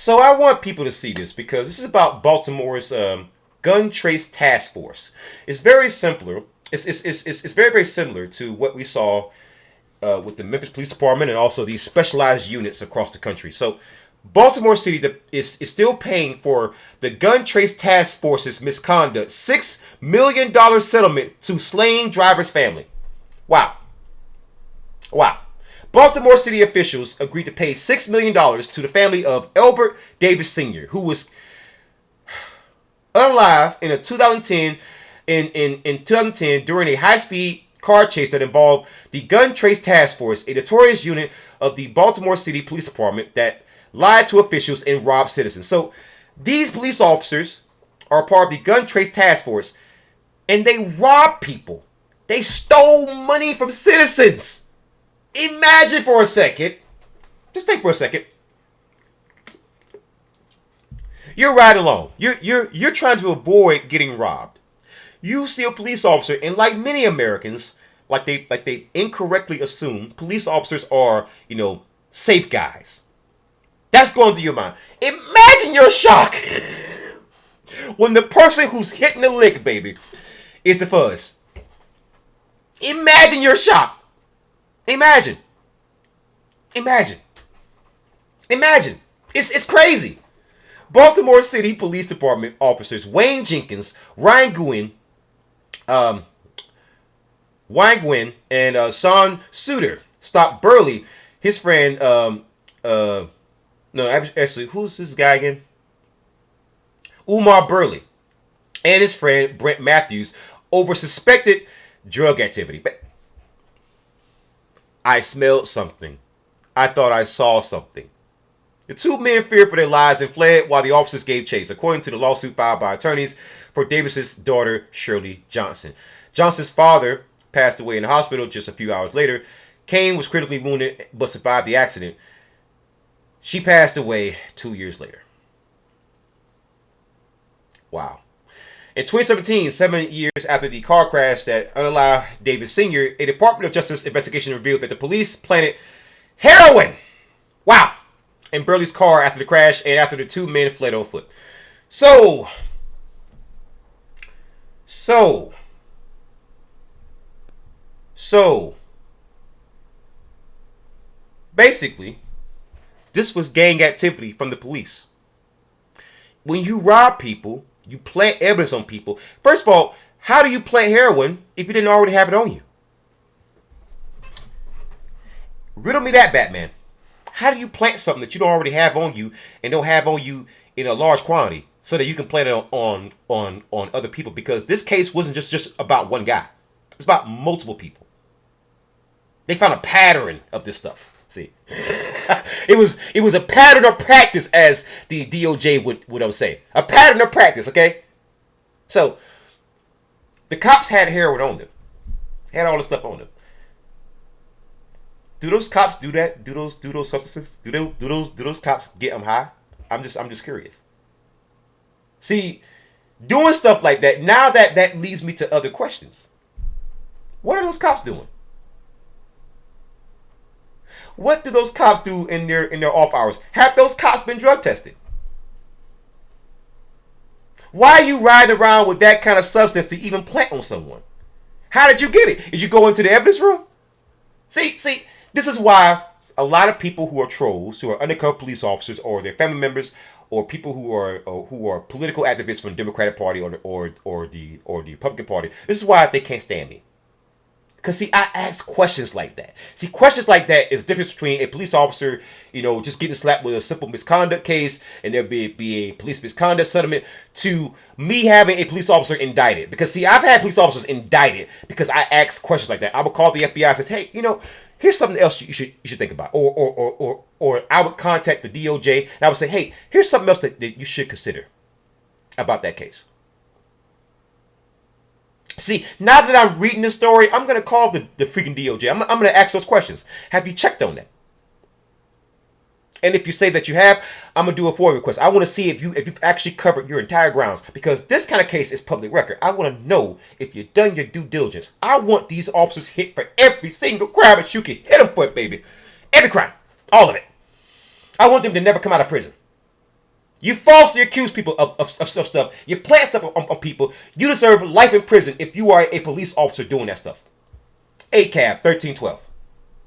So I want people to see this because this is about Baltimore's gun trace task force. It's very simpler. It's very, very similar to what we saw with the Memphis Police Department and also these specialized units across the country. So Baltimore City is still paying for the gun trace task force's misconduct $6 million settlement to slain driver's family. Wow. Wow. Baltimore City officials agreed to pay $6 million to the family of Elbert Davis Sr., who was unalive in 2010 during a high-speed car chase that involved the Gun Trace Task Force, a notorious unit of the Baltimore City Police Department that lied to officials and robbed citizens. So these police officers are part of the Gun Trace Task Force, and they robbed people. They stole money from citizens. Imagine for a second. Just think for a second. You're riding along. You're trying to avoid getting robbed. You see a police officer, and like many Americans, like they incorrectly assume police officers are, safe guys. That's going through your mind. Imagine your shock when the person who's hitting the lick, baby, is the fuzz. Imagine your shock. Imagine. It's crazy. Baltimore City Police Department officers Wayne Jenkins, Ryan Gwynn, and Sean Suter stopped Burley, his friend. No, actually, who's this guy again? Umar Burley, and his friend Brent Matthews over suspected drug activity. But I smelled something. I thought I saw something. The two men feared for their lives and fled while the officers gave chase, according to the lawsuit filed by attorneys for Davis's daughter, Shirley Johnson. Johnson's father passed away in the hospital just a few hours later. Kane was critically wounded but survived the accident. She passed away 2 years later. Wow. In 2017, 7 years after the car crash that unalived Davis Sr., a Department of Justice investigation revealed that the police planted heroin, wow, in Burley's car after the crash and after the two men fled on foot. So, basically, this was gang activity from the police. When you rob people, you plant evidence on people. First of all, how do you plant heroin if you didn't already have it on you? Riddle me that, Batman. How do you plant something that you don't already have on you and don't have on you in a large quantity so that you can plant it on other people? Because this case wasn't just about one guy. It's about multiple people. They found a pattern of this stuff. See, it was a pattern of practice, as the DOJ would say. A pattern of practice, okay? So the cops had heroin on them, had all this stuff on them. Do those cops do that? Do those substances? Do those cops get them high? I'm just curious. See, doing stuff like that, now that leads me to other questions. What are those cops doing? What do those cops do in their off hours? Have those cops been drug tested? Why are you riding around with that kind of substance to even plant on someone? How did you get it? Did you go into the evidence room? See, this is why a lot of people who are trolls, who are undercover police officers, or their family members, or people who are political activists from the Democratic Party or the Republican Party, this is why they can't stand me. Because, see, I ask questions like that. See, questions like that is the difference between a police officer, just getting slapped with a simple misconduct case and there be a police misconduct settlement, to me having a police officer indicted. Because, see, I've had police officers indicted because I ask questions like that. I would call the FBI and say, hey, here's something else you should think about. Or I would contact the DOJ and I would say, hey, here's something else that you should consider about that case. See, now that I'm reading this story, I'm going to call the freaking DOJ. I'm going to ask those questions. Have you checked on that? And if you say that you have, I'm going to do a FOIA request. I want to see if you've actually covered your entire grounds. Because this kind of case is public record. I want to know if you've done your due diligence. I want these officers hit for every single crime that you can hit them for, baby. Every crime. All of it. I want them to never come out of prison. You falsely accuse people of stuff. You plant stuff on people. You deserve life in prison if you are a police officer doing that stuff. ACAB 1312.